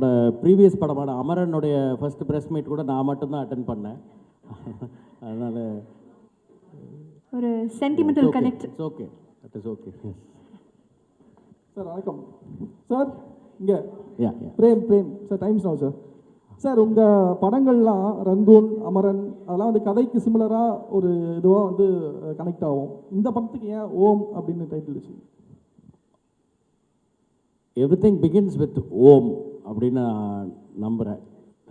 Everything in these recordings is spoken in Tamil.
என்னோட ப்ரீவியஸ் படமான அமரனுடைய ஃபர்ஸ்ட் ப்ரெஸ் மீட் கூட நான் மட்டும்தான் அட்டென்ட் பண்ணேன். அதனால் ஒரு sentimental connect. It's okay, that is okay. Sir வணக்கம் சார். இங்கே யா Prem sir, Times Now sir. Sir உங்கள் படங்கள்லாம் ரங்கூன், அமரன் அதெல்லாம் வந்து கதைக்கு சிமிலராக ஒரு இதுவாக வந்து கனெக்ட் ஆகும். இந்த படத்துக்கு ஏன் ஓம் அப்படின்னு டைட்டில் வச்சு? எவ்ரிதிங் பிகின்ஸ் வித் ஓம் அப்படின்னு நான்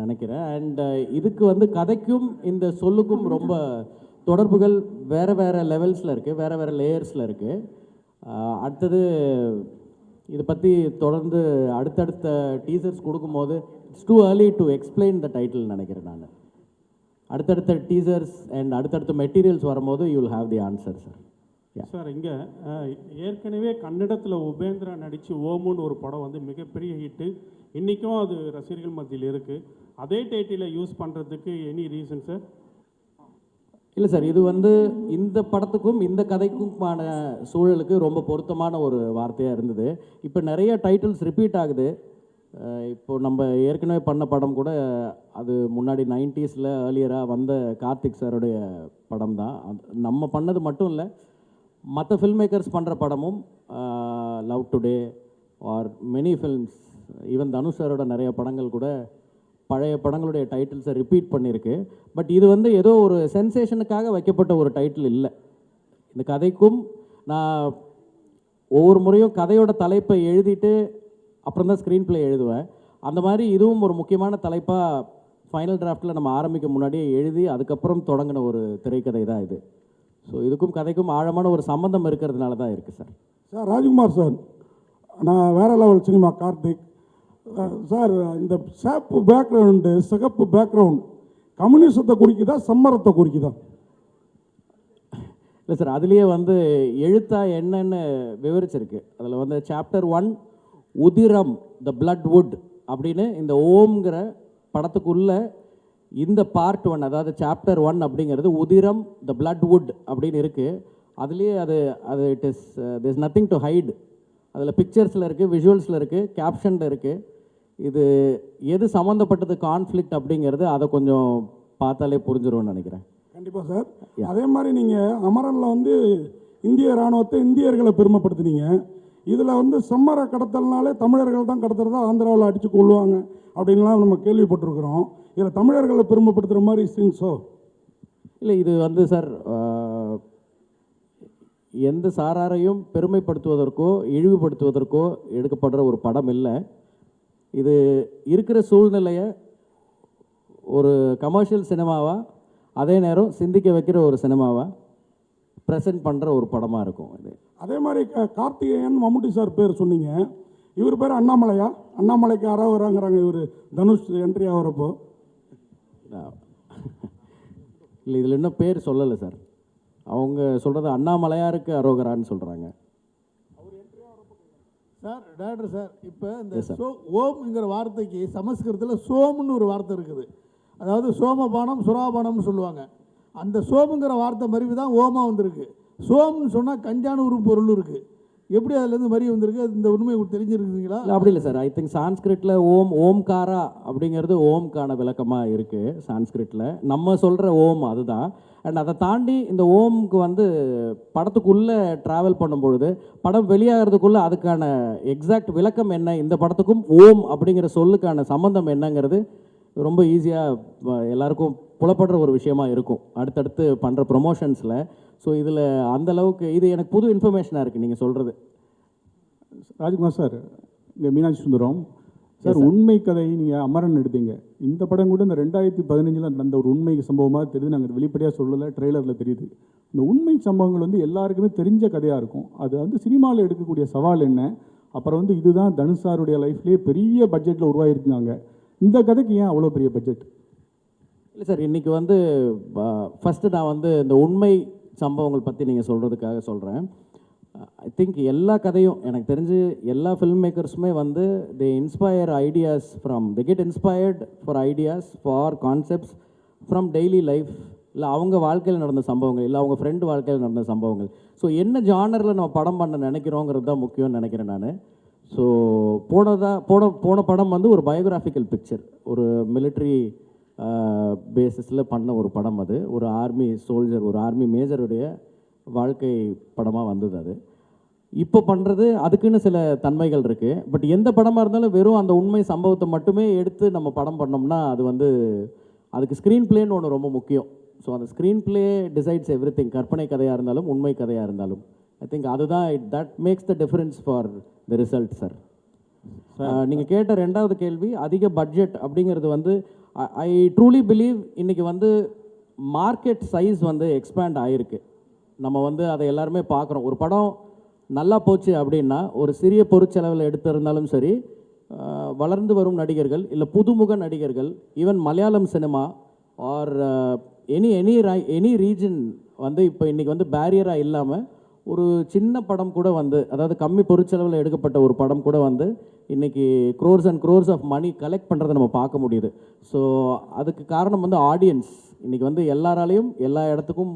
நினைக்கிறேன். அண்ட் இதுக்கு வந்து கதைக்கும் இந்த சொல்லுக்கும் ரொம்ப தொடர்புகள் வேறு வேறு லெவல்ஸில் இருக்குது, வேறு வேறு லேயர்ஸில் இருக்குது. அடுத்தது இதை பற்றி தொடர்ந்து அடுத்தடுத்த டீசர்ஸ் கொடுக்கும்போது it's too early to explain the title நினைக்கிறேன் நான். அடுத்தடுத்த டீசர்ஸ் அண்ட் அடுத்தடுத்த மெட்டீரியல்ஸ் வரும்போது you will have the answer sir. Sir இங்கே ஏற்கனவே கன்னடத்தில் உபேந்திரா நடித்து ஓமுன்னு ஒரு படம் வந்து மிகப்பெரிய ஹிட்டு. இன்றைக்கும் அது ரசிகர்கள் மத்தியில் இருக்குது. அதே டைட்டிலை யூஸ் பண்ணுறதுக்கு எனி ரீசன் சார்? இல்லை சார், இது வந்து இந்த படத்துக்கும் இந்த கதைக்குமான சூழலுக்கு ரொம்ப பொருத்தமான ஒரு வார்த்தையாக இருந்தது. இப்போ நிறைய டைட்டில்ஸ் ரிப்பீட் ஆகுது. இப்போது நம்ம ஏற்கனவே பண்ண படம் கூட அது முன்னாடி 90s ஏர்லியராக வந்த கார்த்திக் சாருடைய படம் தான். நம்ம பண்ணது மட்டும் இல்லை, மற்ற ஃபில்ம் மேக்கர்ஸ் பண்ணுற படமும் love today are many films, even Dhanush சாரோட நிறைய படங்கள் கூட பழைய படங்களுடைய டைட்டில்ஸை ரிப்பீட் பண்ணியிருக்கு. பட் இது வந்து ஏதோ ஒரு சென்சேஷனுக்காக வைக்கப்பட்ட ஒரு டைட்டில் இல்லை. இந்த கதைக்கும் நான் ஒவ்வொரு முறையும் கதையோட தலைப்பை எழுதிட்டு அப்புறம் தான் ஸ்க்ரீன் ப்ளே எழுதுவேன். அந்த மாதிரி இதுவும் ஒரு முக்கியமான தலைப்பாக ஃபைனல் டிராஃப்டில் நம்ம ஆரம்பிக்க முன்னாடியே எழுதி அதுக்கப்புறம் தொடங்கின ஒரு திரைக்கதை தான் இது. ஸோ இதுக்கும் கதைக்கும் ஆழமான ஒரு சம்மந்தம் இருக்கிறதுனால தான் இருக்குது சார். சார் ராஜ்குமார் சார், நான் வேற லெவல் சினிமா கார்த்திக் சார். இந்த சேப்பு பேக்ரவுண்டு, சிகப்பு பேக்ரவுண்ட் கம்யூனிசத்தை குறிக்குதா சம்மரத்தை குறிக்குதா? இல்லை சார், அதுலேயே வந்து எழுத்தா என்னன்னு விவரிச்சிருக்கு. அதில் வந்து சாப்டர் 1 உதிரம் த பிளட் வுட் அப்படின்னு இந்த ஓம்ங்கிற படத்துக்குள்ள இந்த பார்ட் 1, அதாவது சாப்டர் 1 அப்படிங்கிறது உதிரம் த பிளட் வுட் அப்படின்னு இருக்குது. அதுலேயே அது it is this nothing to hide. அதில் பிக்சர்ஸில் இருக்குது, விஷுவல்ஸில் இருக்குது, கேப்ஷனில் இருக்குது. இது எது சம்மந்தப்பட்டது கான்ஃப்ளிக்ட் அப்படிங்கிறது அதை கொஞ்சம் பார்த்தாலே புரிஞ்சிரும்னு நினைக்கிறேன். கண்டிப்பாக சார். அதே மாதிரி நீங்கள் அமரனில் வந்து இந்திய இராணுவத்தை, இந்தியர்களை பெருமைப்படுத்துனீங்க. இதில் வந்து செம்மர கடத்தல்னாலே தமிழர்கள் தான் கடத்துறதா ஆந்திராவில் அடித்து கொள்ளுவாங்க அப்படின்லாம் நம்ம கேள்விப்பட்டிருக்கிறோம். இதில் தமிழர்களை பெருமைப்படுத்துகிற மாதிரி சீன்ஸோ? இல்லை, இது வந்து சார் எந்த சாராரையும் பெருமைப்படுத்துவதற்கோ இழிவுபடுத்துவதற்கோ எடுக்கப்படுற ஒரு படம் இல்லை. இது இருக்கிற சூழ்நிலையை ஒரு கமர்ஷியல் சினிமாவாக, அதே நேரம் சிந்திக்க வைக்கிற ஒரு சினிமாவாக ப்ரெசென்ட் பண்ணுற ஒரு படமாக இருக்கும் இது. அதே மாதிரி கார்த்திகேயன் மம்முட்டி சார் பேர் சொன்னீங்க. இவர் பேர் அண்ணாமலையா? அண்ணாமலைக்கு அரோகராங்கிறாங்க இவர் தனுஷ் என்ட்ரி ஆகிறப்போ. இல்லை, இதில் இன்னும் பேர் சொல்லலை சார். அவங்க சொல்கிறது அண்ணாமலையாருக்கு அரோகரான்னு சொல்கிறாங்க சார். டாக்டர் சார், இப்போ இந்த ஓம்ங்கிற வார்த்தைக்கு சமஸ்கிருதத்தில் சோம்னு ஒரு வார்த்தை இருக்குது. அதாவது சோமபானம் சுறாபானம்னு சொல்லுவாங்க. அந்த சோமுங்கிற வார்த்தை மருவி தான் ஓமா வந்திருக்கு. சோம்னு சொன்னால் கஞ்சான ஒரு பொருள் இருக்குது. எப்படி அதுலேருந்து மறி வந்திருக்கு? அது இந்த உண்மை தெரிஞ்சிருக்குங்களா? இல்லை, அப்படி இல்லை சார். ஐ திங்க் சான்ஸ்கிரிட்டில் ஓம்காரா அப்படிங்கிறது ஓம்கான விளக்கமாக இருக்குது சான்ஸ்கிரிட்டில். நம்ம சொல்கிற ஓம் அதுதான். அண்ட் அதை தாண்டி இந்த ஓம்க்கு வந்து படத்துக்குள்ளே ட்ராவல் பண்ணும்பொழுது படம் வெளியாகிறதுக்குள்ளே அதுக்கான எக்ஸாக்ட் விளக்கம் என்ன, இந்த படத்துக்கும் ஓம் அப்படிங்கிற சொல்லுக்கான சம்மந்தம் என்னங்கிறது ரொம்ப ஈஸியாக எல்லாருக்கும் புலப்படுற ஒரு விஷயமா இருக்கும் அடுத்தடுத்து பண்ணுற ப்ரொமோஷன்ஸில். ஸோ இதில் அந்தளவுக்கு இது எனக்கு புது இன்ஃபர்மேஷனாக இருக்குது நீங்கள் சொல்கிறது. ராஜ்குமார் சார், இங்கே மீனாட்சி சுந்தரம் சார், உண்மை கதை நீங்கள் அமரன் எடுத்தீங்க. இந்த படம் கூட இந்த 2015 நடந்த ஒரு உண்மை சம்பவமாக தெரியுது. நாங்கள் வெளிப்படையாக சொல்லலை, ட்ரெய்லரில் தெரியுது. இந்த உண்மை சம்பவங்கள் வந்து எல்லாருக்குமே தெரிஞ்ச கதையாக இருக்கும். அது வந்து சினிமாவில் எடுக்கக்கூடிய சவால் என்ன? அப்புறம் வந்து இதுதான் தனுஷாருடைய லைஃப்லேயே பெரிய பட்ஜெட்டில் உருவாகிருக்காங்க. இந்த கதைக்கு ஏன் அவ்வளோ பெரிய பட்ஜெட்? இல்லை சார், இன்றைக்கி வந்து ஃபஸ்ட்டு நான் வந்து இந்த உண்மை சம்பவங்கள் பற்றி நீங்கள் சொல்கிறதுக்காக சொல்கிறேன். ஐ திங்க் எல்லா கதையும் எனக்கு தெரிஞ்சு எல்லா ஃபில்ம் மேக்கர்ஸுமே வந்து they inspire ideas they get inspired for ideas for concepts from daily life. இல்லை அவங்க வாழ்க்கையில் நடந்த சம்பவங்கள், இல்லை அவங்க ஃப்ரெண்டு வாழ்க்கையில் நடந்த சம்பவங்கள். ஸோ என்ன ஜானரில் நம்ம படம் பண்ண நினைக்கிறோங்கிறது தான் முக்கியம்னு நினைக்கிறேன் நான். ஸோ போன படம் வந்து ஒரு பயோகிராஃபிக்கல் பிக்சர், ஒரு மிலிட்ரி பேசிஸில் பண்ண ஒரு படம். அது ஒரு ஆர்மி சோல்ஜர், ஒரு ஆர்மி மேஜருடைய வாழ்க்கை படமாக வந்தது. அது இப்போ பண்ணுறது அதுக்குன்னு சில தன்மைகள் இருக்குது. பட் எந்த படமாக இருந்தாலும் வெறும் அந்த உண்மை சம்பவத்தை மட்டுமே எடுத்து நம்ம படம் பண்ணோம்னா அது வந்து அதுக்கு ஸ்க்ரீன் பிளேன்னு ஒன்று ரொம்ப முக்கியம். ஸோ அந்த screen play decides every thing. கற்பனை கதையாக இருந்தாலும் உண்மை கதையாக இருந்தாலும் ஐ திங்க் அதுதான் that makes the difference for the result sir. நீங்கள் கேட்ட ரெண்டாவது கேள்வி, அதிக பட்ஜெட் அப்படிங்கிறது வந்து ஐ ட்ரூலி பிலீவ் இன்றைக்கி வந்து மார்க்கெட் சைஸ் வந்து எக்ஸ்பேண்ட் ஆகிருக்கு. நம்ம வந்து அதை எல்லாருமே பார்க்குறோம். ஒரு படம் நல்லா போச்சு அப்படின்னா ஒரு சிறிய பொருட்செலவில் எடுத்திருந்தாலும் சரி, வளர்ந்து வரும் நடிகர்கள் இல்லை புதுமுக நடிகர்கள், even Malayalam cinema or any region வந்து இப்போ இன்றைக்கி வந்து பேரியராக இல்லாமல் ஒரு சின்ன படம் கூட வந்து, அதாவது கம்மி பொருட்செலவில் எடுக்கப்பட்ட ஒரு படம் கூட வந்து இன்றைக்கி crores and crores of money collect பண்ணுறதை நம்ம பார்க்க முடியுது. ஸோ அதுக்கு காரணம் வந்து ஆடியன்ஸ் இன்றைக்கி வந்து எல்லாராலையும் எல்லா இடத்துக்கும்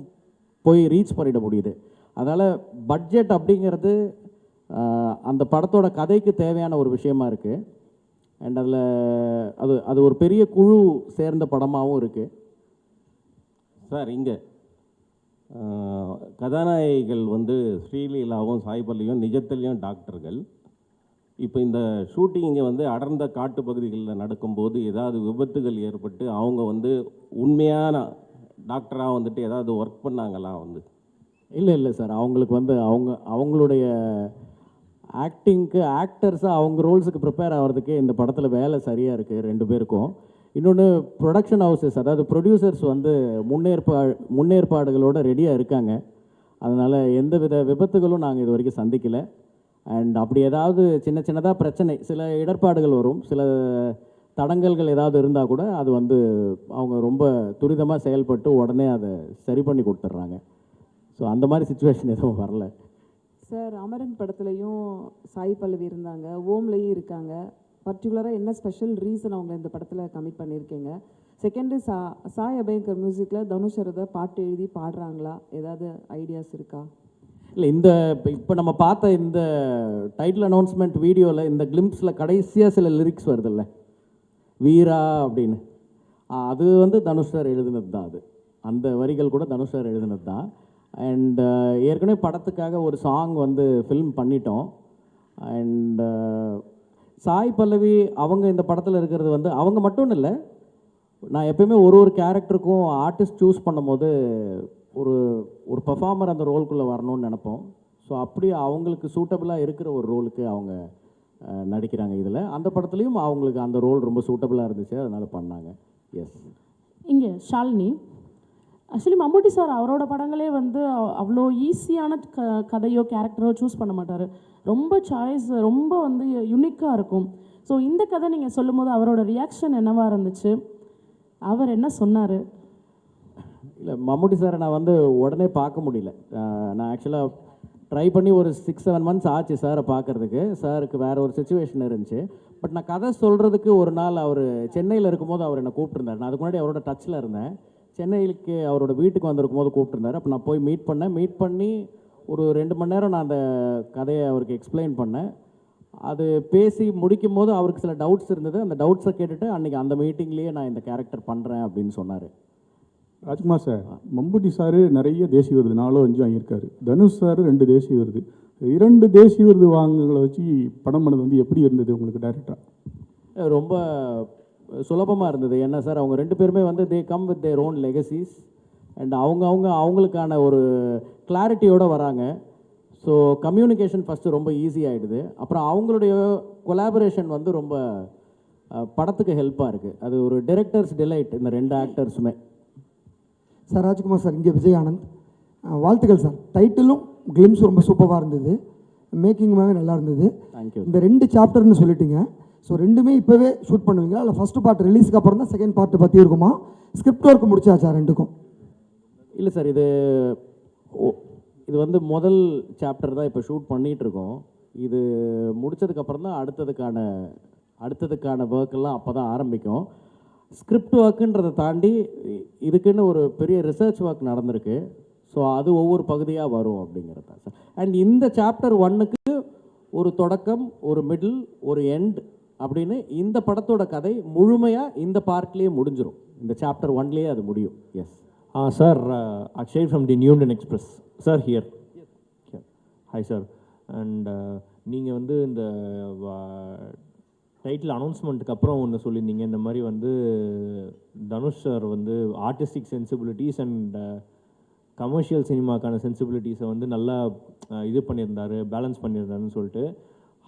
போய் ரீச் பண்ணிட முடியுது. அதனால் பட்ஜெட் அப்படிங்கிறது அந்த படத்தோட கதைக்கு தேவையான ஒரு விஷயமா இருக்குது. அண்ட் அதில் அது ஒரு பெரிய குழு சேர்ந்த படமாகவும் இருக்குது. சார், இங்கே கதாநாயகிகள் வந்து ஸ்ரீலீலாவும் சாய்பல்லியும் நிஜத்திலையும் டாக்டர்கள். இப்போ இந்த ஷூட்டிங் இங்கே வந்து அடர்ந்த காட்டு பகுதிகளில் நடக்கும்போது ஏதாவது விபத்துகள் ஏற்பட்டு அவங்க வந்து உண்மையான டாக்டராக வந்துட்டு ஏதாவது ஒர்க் பண்ணாங்களா வந்து? இல்லை சார், அவங்களுக்கு வந்து அவங்களுடைய ஆக்டிங்க்கு ஆக்டர்ஸாக அவங்க ரோல்ஸுக்கு ப்ரிப்பேர் ஆகிறதுக்கே இந்த படத்தில் வேலை சரியாக இருக்குது ரெண்டு பேருக்கும். இன்னொன்று ப்ரொடக்ஷன் ஹவுசஸ், அதாவது ப்ரொடியூசர்ஸ் வந்து முன்னேற்பாடுகளோடு ரெடியாக இருக்காங்க. அதனால் எந்த வித விபத்துகளும் நாங்கள் இது வரைக்கும் சந்திக்கலை. அண்ட் அப்படி ஏதாவது சின்னதாக பிரச்சனை, சில இடர்பாடுகள் வரும், சில தடங்கல்கள் ஏதாவது இருந்தால் கூட அது வந்து அவங்க ரொம்ப துரிதமாக செயல்பட்டு உடனே அதை சரி பண்ணி கொடுத்துட்றாங்க. ஸோ அந்த மாதிரி சுச்சுவேஷன் எதுவும் வரல சார். அமரன் படத்துலையும் சாய் பல்லவி இருந்தாங்க, ஓம்லேயும் இருக்காங்க. பர்டிகுலராக என்ன ஸ்பெஷல் ரீசன் அவங்க இந்த படத்தில் கமிட் பண்ணியிருக்கீங்க? செகண்டு, சாய் அபயங்கர் மியூசிக்கில் தனுஷ் அதை பாட்டு எழுதி பாடுறாங்களா? ஏதாவது ஐடியாஸ் இருக்கா? இல்லை, இப்போ நம்ம பார்த்த இந்த டைட்டில் அனௌன்ஸ்மெண்ட் வீடியோவில் இந்த கிளிம்ஸில் கடைசியாக சில லிரிக்ஸ் வருதில்ல, வீரா அப்படின்னு, அது வந்து தனுஷ் சார் எழுதினது தான். அது அந்த வரிகள் கூட தனுஷ் சார் எழுதினது தான். அண்ட் ஏற்கனவே படத்துக்காக ஒரு சாங் வந்து ஃபில்ம் பண்ணிட்டோம். அண்ட் சாய் பல்லவி அவங்க இந்த படத்தில் இருக்கிறது வந்து அவங்க மட்டும் இல்லை, நான் எப்பயுமே ஒரு கேரக்டருக்கும் ஆர்டிஸ்ட் சூஸ் பண்ணும்போது ஒரு பர்ஃபார்மர் அந்த ரோலுக்குள்ளே வரணும்னு நினைப்போம். ஸோ அப்படி அவங்களுக்கு சூட்டபிளாக இருக்கிற ஒரு ரோலுக்கு அவங்க நடிக்கிறாங்க. இதில் அந்த படத்துலையும் அவங்களுக்கு அந்த ரோல் ரொம்ப சூட்டபிளாக இருந்துச்சு, அதனால் பண்ணாங்க. எஸ். இங்கே ஷாலினி, ஆக்சுவலி மம்முட்டி சார் அவரோட படங்களே வந்து அவ்வளோ ஈஸியான கதையோ கேரக்டரோ சூஸ் பண்ண மாட்டார். ரொம்ப சாய்ஸ் ரொம்ப வந்து யுனிக்காக இருக்கும். ஸோ இந்த கதை நீங்கள் சொல்லும் போது அவரோட ரியாக்ஷன் என்னவாக இருந்துச்சு? அவர் என்ன சொன்னார்? இல்லை, மம்முட்டி சாரை நான் வந்து உடனே பார்க்க முடியல. நான் ஆக்சுவலாக ட்ரை பண்ணி ஒரு 6-7 months ஆச்சு சாரை பார்க்குறதுக்கு. சாருக்கு வேறு ஒரு சுச்சுவேஷன் இருந்துச்சு. பட் நான் கதை சொல்கிறதுக்கு ஒரு நாள் அவர் சென்னையில் இருக்கும்போது அவர் என்னை கூப்பிட்டுருந்தார். நான் அதுக்கு முன்னாடி அவரோட டச்சில் இருந்தேன். சென்னைக்கு அவரோட வீட்டுக்கு வந்திருக்கும் போது கூப்பிட்டுருந்தார். அப்போ நான் போய் மீட் பண்ணி ஒரு 2 மணி நேரம் நான் அந்த கதையை அவருக்கு எக்ஸ்பிளைன் பண்ணேன். அது பேசி முடிக்கும் போது அவருக்கு சில டவுட்ஸ் இருந்தது. அந்த டவுட்ஸை கேட்டுட்டு அன்றைக்கி அந்த மீட்டிங்லேயே நான் இந்த கேரக்டர் பண்ணுறேன் அப்படின்னு சொன்னார். ராஜ்குமார் சார், மம்முட்டி சார் நிறைய தேசிய விருது 4-5 வாங்கியிருக்காரு. தனுஷ் சார் 2 தேசிய விருது. 2 தேசிய விருது வாங்குகளை வச்சு படம் பண்ணது வந்து எப்படி இருந்தது உங்களுக்கு டைரக்டராக? ரொம்ப சுலபமாக இருந்தது. என்ன சார், அவங்க 2 பேருமே வந்து they come with their own legacies and அவங்களுக்கான ஒரு கிளாரிட்டியோடு வராங்க. ஸோ கம்யூனிகேஷன் ஃபஸ்ட்டு ரொம்ப ஈஸி ஆகிடுது. அப்புறம் அவங்களுடைய கொலாபரேஷன் வந்து ரொம்ப படத்துக்கு ஹெல்ப்பாக இருக்குது. அது ஒரு டைரக்டர்ஸ் டிலைட் இந்த 2 ஆக்டர்ஸுமே. சார் ராஜ்குமார் சார், இங்கே விஜய் ஆனந்த், வாழ்த்துக்கள் சார். டைட்டிலும் கிளிம்ஸும் ரொம்ப சூப்பராக இருந்தது, மேக்கிங்குமாகவே நல்லா இருந்தது. தேங்க்யூ. இந்த 2 சாப்டர்னு சொல்லிட்டீங்க. ஸோ 2மே இப்போவே ஷூட் பண்ணுவீங்களா, இல்லை ஃபஸ்ட்டு பார்ட் ரிலீஸ்க்கு அப்புறம் தான் செகண்ட் பார்ட் பற்றி இருக்குமா? ஸ்கிரிப்ட் ஒர்க் முடிச்சாச்சா 2க்கும்? இல்லை சார், இது வந்து முதல் சாப்டர் தான் இப்போ ஷூட் பண்ணிகிட்ருக்கோம். இது முடித்ததுக்கப்புறம் தான் அடுத்ததுக்கான ஒர்க்கெல்லாம் அப்போ தான் ஆரம்பிக்கும். ஸ்கிரிப்ட் ஒர்க்குன்றதை தாண்டி இதுக்குன்னு ஒரு பெரிய ரிசர்ச் ஒர்க் நடந்திருக்கு. ஸோ அது ஒவ்வொரு பகுதியாக வரும் அப்படிங்கிறது தான் சார். அண்ட் இந்த சாப்டர் 1க்கு ஒரு தொடக்கம், ஒரு மிடில், ஒரு எண்ட் அப்படின்னு இந்த படத்தோட கதை முழுமையாக இந்த பார்ட்லேயே முடிஞ்சிடும். இந்த சாப்டர் 1லேயே அது முடியும். Yes Sir, Akshay from the New Indian Express. Sir, here. Hi, sir. And நீங்கள் வந்து இந்த டைட்டில் அனௌன்ஸ்மெண்ட்டுக்கு அப்புறம் ஒன்று சொல்லியிருந்தீங்க, இந்த மாதிரி வந்து தனுஷ் சார் வந்து ஆர்டிஸ்டிக் சென்சிபிலிட்டிஸ் அண்ட் கமர்ஷியல் சினிமாக்கான சென்சிபிலிட்டிஸை வந்து நல்லா இது பண்ணியிருந்தாரு, பேலன்ஸ் பண்ணியிருந்தாருன்னு சொல்லிட்டு.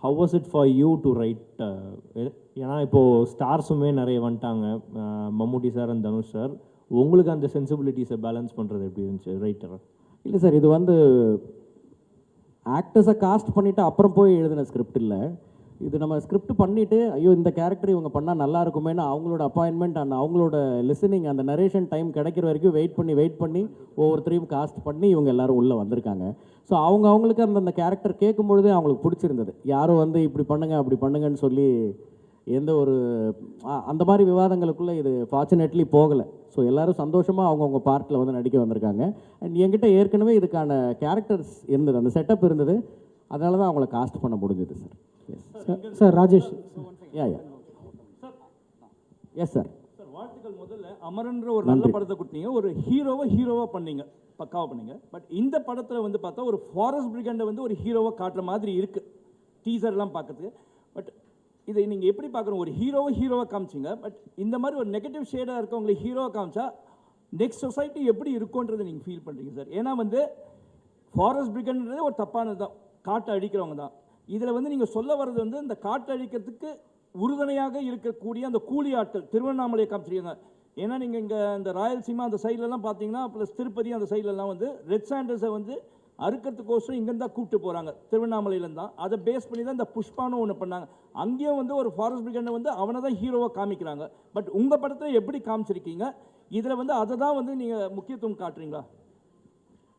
How was it for you to right? ஏன்னா இப்போது ஸ்டார்ஸுமே நிறைய வந்துட்டாங்க, மம்முட்டி சார் அண்ட் தனுஷ் சார். உங்களுக்கு அந்த சென்சிபிலிட்டிஸை பேலன்ஸ் பண்ணுறது எப்படி இருந்துச்சு ரைட்டர்? இல்லை சார், இது வந்து ஆக்டர்ஸை காஸ்ட் பண்ணிவிட்டு அப்புறம் போய் எழுதின ஸ்கிரிப்ட் இல்லை. இது நம்ம ஸ்கிரிப்ட் பண்ணிவிட்டு ஐயோ இந்த கேரக்டர் இவங்க பண்ணால் நல்லா இருக்குமேனு அவங்களோட அப்பாயின்மெண்ட் அண்ட் அவங்களோட லிசனிங், அந்த நரேஷன் டைம் கிடைக்கிற வரைக்கும் வெயிட் பண்ணி ஒவ்வொருத்தரையும் காஸ்ட் பண்ணி இவங்க எல்லோரும் உள்ளே வந்திருக்காங்க. ஸோ அவங்களுக்கு அந்த கேரக்டர் கேட்கும்பொழுதே அவங்களுக்கு பிடிச்சிருந்தது. யாரும் வந்து இப்படி பண்ணுங்க அப்படி பண்ணுங்கன்னு சொல்லி எந்த ஒரு அந்த மாதிரி விவாதங்களுக்குள்ளே இது ஃபார்ச்சுனேட்லி போகலை. ஸோ எல்லோரும் சந்தோஷமாக அவங்கவுங்க பார்ட்டில் வந்து நடிக்க வந்திருக்காங்க. அண்ட் என்கிட்ட ஏற்கனவே இதுக்கான கேரக்டர்ஸ் இருந்தது, அந்த செட்டப் இருந்தது, அதனால தான் அவங்கள காஸ்ட் பண்ண முடிஞ்சது சார். சார் ராஜேஷ். யா எஸ் சார். சார் வாழ்த்துக்கள். முதல்ல அமரன்ற ஒரு நல்ல படத்தை கொடுத்தீங்க, ஒரு ஹீரோவாக பண்ணீங்க, பக்காவாக பண்ணீங்க. பட் இந்த படத்தில் வந்து பார்த்தா ஒரு ஃபாரஸ்ட் பிரிகண்டை வந்து ஒரு ஹீரோவாக காட்டுற மாதிரி இருக்குது டீசர்லாம் பார்க்கறதுக்கு. பட் இதை நீங்கள் எப்படி பார்க்குறோம்? ஒரு ஹீரோவாக காமிச்சிங்க, பட் இந்த மாதிரி ஒரு நெகட்டிவ் ஷேடாக இருக்கவங்களை ஹீரோவாக காமிச்சா நெக்ஸ்ட் சொசைட்டி எப்படி இருக்குன்றதை நீங்கள் ஃபீல் பண்ணுறீங்க சார்? ஏன்னா வந்து ஃபாரஸ்ட் பிரிகண்ட்ன்றது ஒரு தப்பானது தான், காட்டை அழிக்கிறவங்க தான். இதில் வந்து நீங்கள் சொல்ல வர்றது வந்து இந்த காட்டை அழிக்கிறதுக்கு உறுதுணையாக இருக்கக்கூடிய அந்த கூலி ஆட்கள் திருவண்ணாமலையை காமிச்சிருக்காங்க. ஏன்னா நீங்கள் இங்கே இந்த ராயல்சீமா அந்த சைட்லலாம் பார்த்தீங்கன்னா, ப்ளஸ் திருப்பதி அந்த சைட்லலாம் வந்து ரெட் சாண்டர்ஸை வந்து அறுக்கிறதுக்கோசரம் இங்கேருந்து தான் கூப்பிட்டு போகிறாங்க, திருவண்ணாமலையிலேருந்து தான். அதை பேஸ் பண்ணி தான் இந்த புஷ்பான்னு ஒன்று பண்ணாங்க. அங்கேயும் வந்து ஒரு ஃபாரஸ்ட் பிரிகண்டை வந்து அவனை தான் ஹீரோவாக காமிக்கிறாங்க. பட் உங்கள் படத்தில் எப்படி காமிச்சிருக்கீங்க? இதில் வந்து அதை தான் வந்து நீங்கள் முக்கியத்துவம் காட்டுறீங்களா?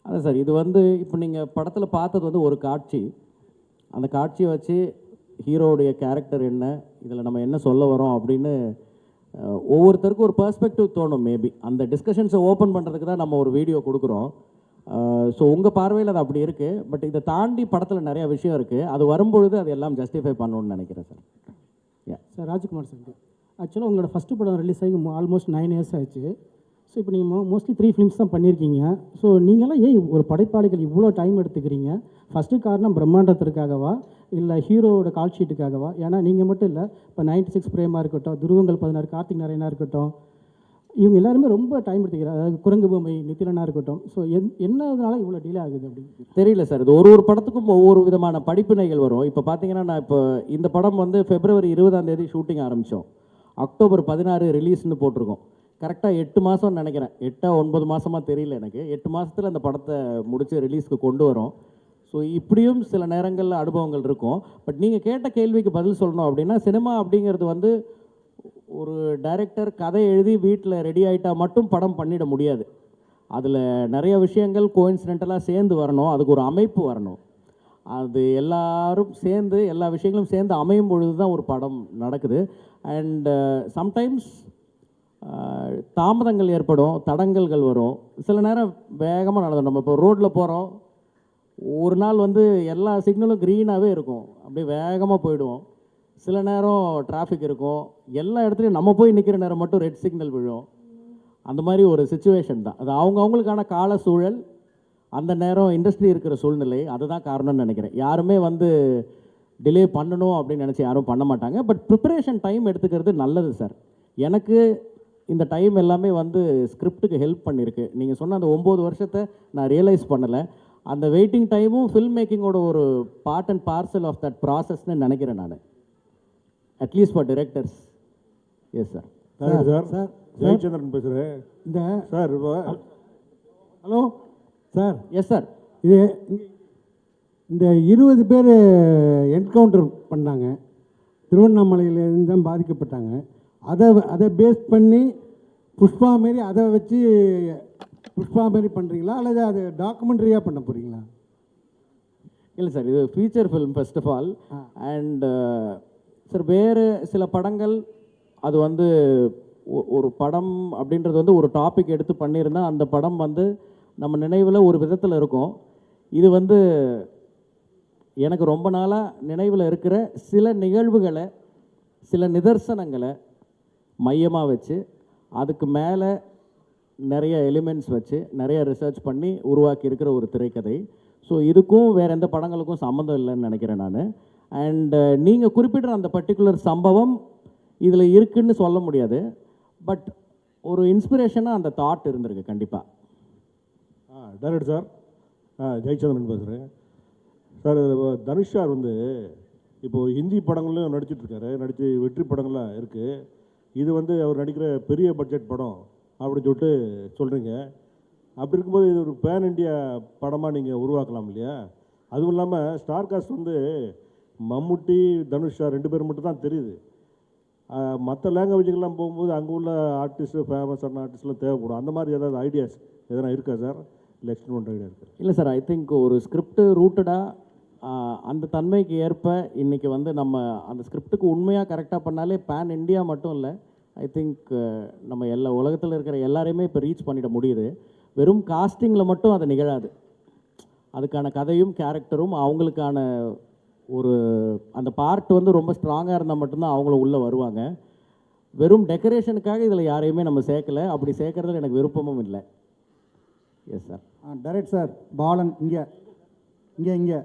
அதான் சார், இது வந்து இப்போ நீங்கள் படத்தில் பார்த்தது வந்து ஒரு காட்சி. அந்த காட்சியை வச்சு ஹீரோவுடைய கேரக்டர் என்ன, இதில் நம்ம என்ன சொல்ல வரோம் அப்படின்னு ஒவ்வொருத்தருக்கும் ஒரு பெர்ஸ்பெக்டிவ் தோணும். மேபி அந்த டிஸ்கஷன்ஸை ஓப்பன் பண்ணுறதுக்கு தான் நம்ம ஒரு வீடியோ கொடுக்குறோம். ஸோ உங்கள் பார்வையில் அது அப்படி இருக்குது. பட் இதை தாண்டி படத்தில் நிறையா விஷயம் இருக்குது. அது வரும்பொழுது அது எல்லாம் ஜஸ்டிஃபை பண்ணணும்னு நினைக்கிறேன் சார். சார் ராஜ்குமார் சார், ஆக்சுவலாக உங்களோட ஃபஸ்ட்டு படம் ரிலீஸ் ஆகி ஆல்மோஸ்ட் 9 இயர்ஸ் ஆச்சு. ஸோ இப்போ நீங்கள் மோஸ்ட்லி 3 ஃபிலிம்ஸ் தான் பண்ணியிருக்கீங்க. ஸோ நீங்களாம் ஏன் ஒரு படைப்பாளிகள் இவ்வளோ டைம் எடுத்துக்கிறீங்க? ஃபஸ்ட்டு காரணம் பிரம்மாண்டத்திற்காகவா இல்லை ஹீரோவோட கால் ஷீட்டுக்காகவா? ஏன்னா நீங்கள் மட்டும் இல்லை, இப்போ 96 பிரேமா இருக்கட்டும், துருவங்கள் 16 கார்த்திக் நாராயணா இருக்கட்டும், இவங்க எல்லாருமே ரொம்ப டைம் எடுத்துக்கிறாங்க. அதாவது குரங்கு பொம்மை நித்திலனா இருக்கட்டும். ஸோ என்னதுனால இவ்வளோ டிலே ஆகுது அப்படின்னு தெரியல சார். இது ஒரு படத்துக்கும் ஒவ்வொரு விதமான படிப்பினைகள் வரும். இப்போ பார்த்தீங்கன்னா, நான் இப்போ இந்த படம் வந்து February 20 ஷூட்டிங் ஆரம்பித்தோம், October 16 ரிலீஸ்னு போட்டிருக்கோம். கரெக்டாக 8 மாதம்னு நினைக்கிறேன், 8-9 மாதமாக தெரியல எனக்கு. 8 மாதத்தில் அந்த படத்தை முடித்து ரிலீஸ்க்கு கொண்டு வரோம். ஸோ இப்படியும் சில நேரங்களில் அனுபவங்கள் இருக்கும். பட் நீங்கள் கேட்ட கேள்விக்கு பதில் சொல்லணும் அப்படின்னா, சினிமா அப்படிங்கிறது வந்து ஒரு டைரக்டர் கதை எழுதி வீட்டில் ரெடி ஆகிட்டா மட்டும் படம் பண்ணிட முடியாது. அதில் நிறைய விஷயங்கள் கோயின்சிடென்டலாக சேர்ந்து வரணும், அதுக்கு ஒரு அமைப்பு வரணும். அது எல்லாரும் சேர்ந்து எல்லா விஷயங்களும் சேர்ந்து அமையும் பொழுது தான் ஒரு படம் நடக்குது. அண்ட் சம்டைம்ஸ் தாமதங்கள் ஏற்படும், தடங்கல்கள் வரும். சில நேரம் வேகமாக நடந்துடும். நம்ம இப்போ ரோட்டில் போகிறோம், ஒரு நாள் வந்து எல்லா சிக்னலும் க்ரீனாகவே இருக்கும், அப்படியே வேகமாக போயிடுவோம். சில நேரம் டிராஃபிக் இருக்கும், எல்லா இடத்துலையும் நம்ம போய் நிற்கிற நேரம் மட்டும் ரெட் சிக்னல் விழும். அந்த மாதிரி ஒரு சுச்சுவேஷன் தான் அது. அவங்களுக்கான கால சூழல், அந்த நேரம் இண்டஸ்ட்ரி இருக்கிற சூழ்நிலை, அதுதான் காரணம்னு நினைக்கிறேன். யாருமே வந்து டிலே பண்ணணும் அப்படின்னு நினச்சி யாரும் பண்ண மாட்டாங்க. பட் ப்ரிப்பரேஷன் டைம் எடுத்துக்கிறது நல்லது சார். எனக்கு இந்த டைம் எல்லாமே வந்து ஸ்கிரிப்டுக்கு ஹெல்ப் பண்ணியிருக்கு. நீங்கள் சொன்ன அந்த 9 வருஷத்தை நான் ரியலைஸ் பண்ணலை. அந்த வெயிட்டிங் டைமும் ஃபில்ம் மேக்கிங்கோட ஒரு part and parcel of that ப்ராசஸ்ன்னு நினைக்கிறேன் நான், at least for directors. Yes sir. Sir Jayachandran பேசுகிறேன். இந்த sir hello sir. Yes sir. இது இந்த 20 பேர் என்கவுண்டர் பண்ணாங்க, திருவண்ணாமலையிலேருந்து தான் பாதிக்கப்பட்டாங்க. அதை பேஸ் பண்ணி புஷ்பா மாரி அதை வச்சு புஷ்பா மாரி பண்ணுறீங்களா அல்லது அது டாக்குமெண்ட்ரியாக பண்ண போகிறீங்களா? இல்லை சார், இது feature film first of all. And sir வேறு சில படங்கள் அது வந்து ஒரு படம் அப்படின்றது வந்து ஒரு டாபிக் எடுத்து பண்ணியிருந்தால் அந்த படம் வந்து நம்ம நினைவில் ஒரு விதத்தில் இருக்கும். இது வந்து எனக்கு ரொம்ப நாளாக நினைவில் இருக்கிற சில நிகழ்வுகளை, சில நிதர்சனங்களை மையமாக வச்சு அதுக்கு மேலே நிறைய எலிமெண்ட்ஸ் வச்சு நிறைய ரிசர்ச் பண்ணி உருவாக்கி இருக்கிற ஒரு திரைக்கதை. ஸோ இதுக்கும் வேறு எந்த படங்களுக்கும் சம்மந்தம் இல்லைன்னு நினைக்கிறேன் நான். அண்டு நீங்கள் குறிப்பிடுற அந்த பர்டிகுலர் சம்பவம் இதில் இருக்குன்னு சொல்ல முடியாது, பட் ஒரு இன்ஸ்பிரேஷனாக அந்த தாட் இருந்திருக்கு கண்டிப்பாக. டைரக்டர் சார், ஜெயச்சந்திரன் பேசுகிறேன் சார். தனுஷ் சார் வந்து இப்போது ஹிந்தி படங்கள்லையும் நடிச்சிட்ருக்காரு, நடித்து வெற்றி படங்கள்லாம் இருக்குது. இது வந்து அவர் நடிக்கிற பெரிய பட்ஜெட் படம் அப்படின்னு சொல்லிட்டு சொல்கிறீங்க. அப்படி இருக்கும்போது இது ஒரு பேன் இண்டியா படமாக நீங்கள் உருவாக்கலாம் இல்லையா? அதுவும் இல்லாமல் ஸ்டார் காஸ்ட் வந்து மம்முட்டி, தனுஷ் சார் 2 பேர் மட்டும் தான் தெரியுது. மற்ற லாங்குவேஜுக்கெல்லாம் போகும்போது அங்கே உள்ள ஆர்டிஸ்ட்டு, ஃபேமஸான ஆர்டிஸ்ட்லாம் தேவைப்படும். அந்த மாதிரி ஏதாவது ஐடியாஸ் எதனா இருக்கா சார்? இல்லை எக்ஸ்பெரிமெண்ட் ஐடியா இருக்குது? இல்லை சார், ஐ திங்க் ஒரு ஸ்கிரிப்ட் ரூட்டடாக அந்த தன்மைக்கு ஏற்ப இன்றைக்கி வந்து நம்ம அந்த ஸ்கிரிப்டுக்கு உண்மையாக கரெக்டாக பண்ணாலே பேன் இண்டியா மட்டும் இல்லை, ஐ திங்க் நம்ம எல்லா உலகத்தில் இருக்கிற எல்லாரையுமே இப்போ ரீச் பண்ணிட முடியுது. வெறும் காஸ்டிங்கில் மட்டும் அது நிகழாது. அதுக்கான கதையும் கேரக்டரும் அவங்களுக்கான ஒரு அந்த பார்ட் வந்து ரொம்ப ஸ்ட்ராங்காக இருந்தால் மட்டும்தான் அவங்கள உள்ளே வருவாங்க. வெறும் டெக்கரேஷனுக்காக இதில் யாரையுமே நம்ம சேர்க்கலை. அப்படி சேர்க்கறதுல எனக்கு விருப்பமும் இல்லை. Yes sir. Direct sir, Balan இங்கே இங்கே இங்கே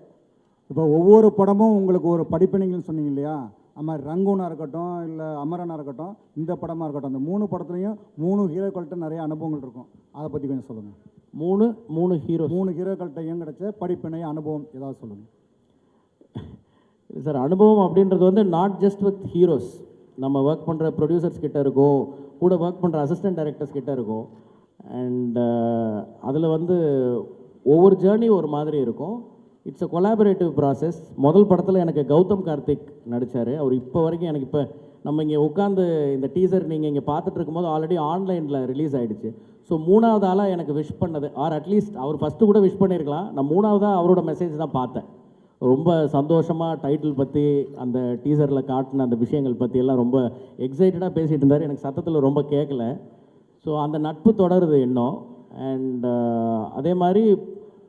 இப்போ ஒவ்வொரு படமும் உங்களுக்கு ஒரு படிப்பினைகள்னு சொன்னீங்க இல்லையா? அது மாதிரி ரங்கூனாக இருக்கட்டும், இல்லை அமரனாக இருக்கட்டும், இந்த படமாக இருக்கட்டும், அந்த 3 படத்துலையும் 3 ஹீரோக்கள்கிட்ட நிறைய அனுபவங்கள் இருக்கும். அதை பற்றி கொஞ்சம் சொல்லுங்கள். 3 ஹீரோக்கள்கிட்டையும் கிடைச்ச படிப்பினை அனுபவம் ஏதாவது சொல்லுங்கள். சார், அனுபவம் அப்படின்றது வந்து நாட் ஜஸ்ட் வித் ஹீரோஸ். நம்ம ஒர்க் பண்ணுற ப்ரொடியூசர்ஸ் கிட்ட இருக்கும், கூட ஒர்க் பண்ணுற அசிஸ்டன்ட் டைரக்டர்ஸ் கிட்ட இருக்கும். அண்ட் அதில் வந்து ஒவ்வொரு ஜேர்னி ஒரு மாதிரி இருக்கும். It's a collaborative process. முதல் படத்தில் எனக்கு கௌதம் கார்த்திக் நடித்தார். அவர் இப்போ வரைக்கும் எனக்கு இப்போ நம்ம இங்கே உட்காந்து இந்த டீசர் நீங்கள் இங்கே பார்த்துட்டு இருக்கும்போது ஆல்ரெடி ஆன்லைனில் ரிலீஸ் ஆகிடுச்சு. ஸோ 3வது ஆளாக எனக்கு விஷ் பண்ணது, ஆர் அட்லீஸ்ட் அவர் ஃபஸ்ட்டு கூட விஷ் பண்ணியிருக்கலாம், நான் 3வதாக அவரோட மெசேஜ் தான் பார்த்தேன். ரொம்ப சந்தோஷமாக டைட்டில் பற்றி, அந்த டீசரில் காட்டின அந்த விஷயங்கள் பற்றியெல்லாம் ரொம்ப எக்ஸைட்டடாக பேசிகிட்டு இருந்தார். எனக்கு சத்தத்தில் ரொம்ப கேட்கல. ஸோ அந்த நட்பு தொடருது இன்னும். அண்ட் அதே மாதிரி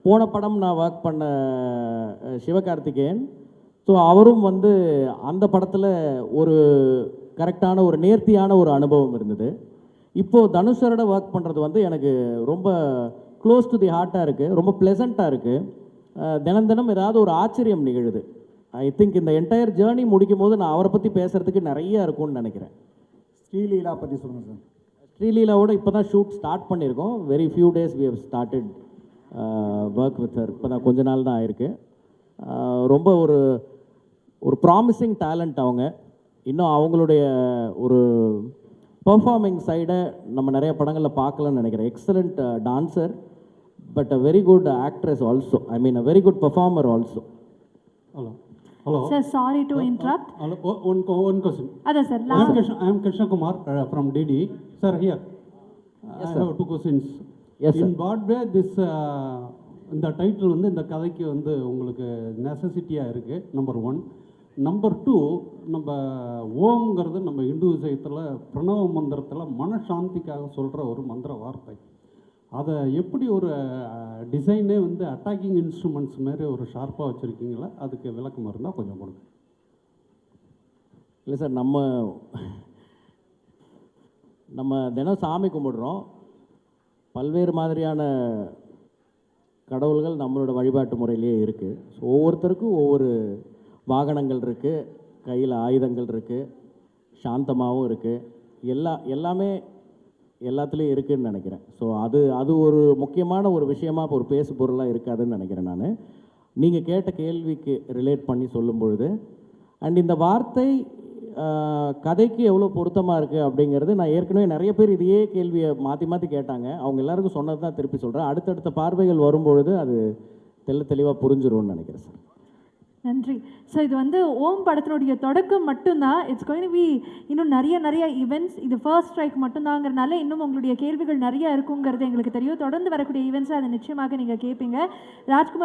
போன படம் நான் ஒர்க் பண்ண சிவகார்த்திகேயன், ஸோ அவரும் வந்து அந்த படத்தில் ஒரு கரெக்டான ஒரு நேர்த்தியான ஒரு அனுபவம் இருந்தது. இப்போது தனுஷரோட ஒர்க் பண்ணுறது வந்து எனக்கு ரொம்ப க்ளோஸ் டு தி ஹார்ட்டாக இருக்குது, ரொம்ப ப்ளசண்ட்டாக இருக்குது. தினம் தினம் ஏதாவது ஒரு ஆச்சரியம் நிகழுது. ஐ திங்க் இந்த என்டையர் ஜேர்னி முடிக்கும் போது நான் அவரை பற்றி பேசுகிறதுக்கு நிறைய இருக்கும்னு நினைக்கிறேன். ஸ்ரீலீலா பற்றி சொல்லுங்கள் சார். ஸ்ரீலீலாவோட இப்போ தான் ஷூட் ஸ்டார்ட் பண்ணியிருக்கோம். Very few days we have started work with her. இப்போ தான் கொஞ்ச நாள் தான் ஆயிருக்கு. ரொம்ப ஒரு ப்ராமிசிங் டேலண்ட் அவங்க. இன்னும் அவங்களுடைய ஒரு பர்ஃபார்மிங் சைடை நம்ம நிறைய படங்களில் பார்க்கலன்னு நினைக்கிறேன். Excellent dancer, but a very good actress also. I mean a very good performer also. Hello. Sir, sorry to interrupt. Hello. One question. Ada sir, I am Krishna Kumar from DD. Sir, here. Yes, I sir. have 2 questions. Yes, sir. In what way this இந்த டைட்டில் வந்து இந்த கதைக்கு வந்து உங்களுக்கு நெசசிட்டியாக இருக்குது, நம்பர் 1. நம்பர் 2, நம்ம ஓம்ங்கிறது நம்ம இந்து விஷயத்தில் பிரணவ மந்திரத்தில் மனசாந்திக்காக சொல்கிற ஒரு மந்திர வார்த்தை. அதை எப்படி ஒரு டிசைனே வந்து அட்டாக்கிங் இன்ஸ்ட்ருமெண்ட்ஸ் மாதிரி ஒரு ஷார்ப்பாக வச்சுருக்கீங்களா? அதுக்கு விளக்கம் இருந்தால் கொஞ்சம் கொடுங்க. இல்லை சார், நம்ம தினம் சாமி கும்பிடுறோம். பல்வேறு மாதிரியான கடவுள்கள் நம்மளோட வழிபாட்டு முறையிலேயே இருக்குது. ஸோ ஒவ்வொருத்தருக்கும் ஒவ்வொரு வாகனங்கள் இருக்குது, கையில் ஆயுதங்கள் இருக்குது, சாந்தமாகவும் இருக்குது. எல்லாமே எல்லாத்துலேயும் இருக்குதுன்னு நினைக்கிறேன். ஸோ அது ஒரு முக்கியமான ஒரு விஷயமாக இப்போ ஒரு பேசு பொருளாக இருக்காதுன்னு நினைக்கிறேன் நான், நீங்கள் கேட்ட கேள்விக்கு ரிலேட் பண்ணி சொல்லும் பொழுது. அண்ட் இந்த வார்த்தை கதைக்கு எவ்வளோ பொருத்தமாக இருக்குது அப்படிங்கிறது நான் ஏற்கனவே நிறைய பேர் இதையே கேள்வியை மாற்றி கேட்டாங்க. அவங்க எல்லாருக்கும் சொன்னது தான் திருப்பி சொல்கிறேன். அடுத்தடுத்த பார்வைகள் வரும்பொழுது அது தெளிவாக புரிஞ்சிரும்னு நினைக்கிறேன் சார். நன்றி. ஸோ இது வந்து ஓம் படத்தினுடைய தொடக்கம் மட்டும்தான். இட்ஸ் கோயிங் டு பி இன்னும் நிறைய ஈவெண்ட்ஸ். இது ஃபர்ஸ்ட் ஸ்ட்ரைக் மட்டும்தாங்கிறனால இன்னும் உங்களுடைய கேள்விகள் நிறைய இருக்குங்கிறது எங்களுக்கு தெரியும். தொடர்ந்து வரக்கூடிய ஈவெண்ட்ஸை அதை நிச்சயமாக நீங்கள் கேட்பீங்க. ராஜ்குமார்